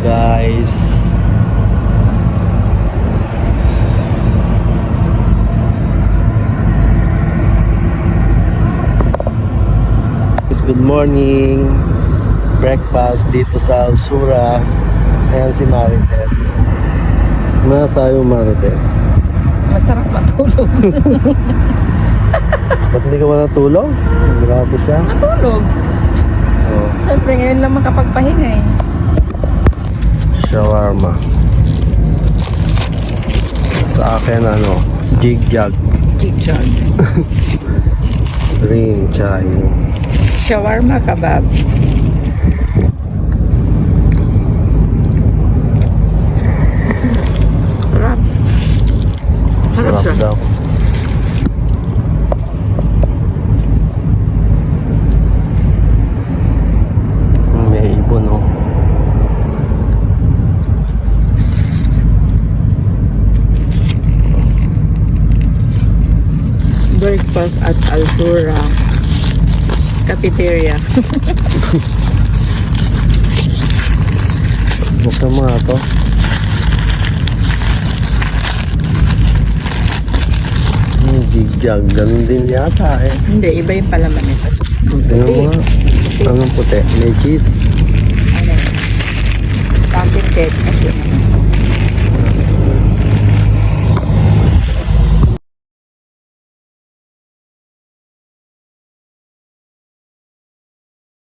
guys. Good morning. Breakfast dito sa Alsura. Ayan si Marites. Masayo Marites. Masarap matulog. Ba't hindi ka ba natulog? Grabe siya. Natulog. Oh, Siyempre ngayon lang makapagpahinga eh. shawarma. Sa akin jig-jag. Jig-jag. Green chai. Shawarma kebab. Sarap. Sarap Sarap siya. daw. May ibon oh. Breakfast at Altura Cafeteria. Buksan mo nga to. Jig-jag. Ganun din yata eh. Hindi, iba yung palaman nito. Tingnan mo nga. Anong puti? May cheese. Ano yun? Pumpkin cake kasi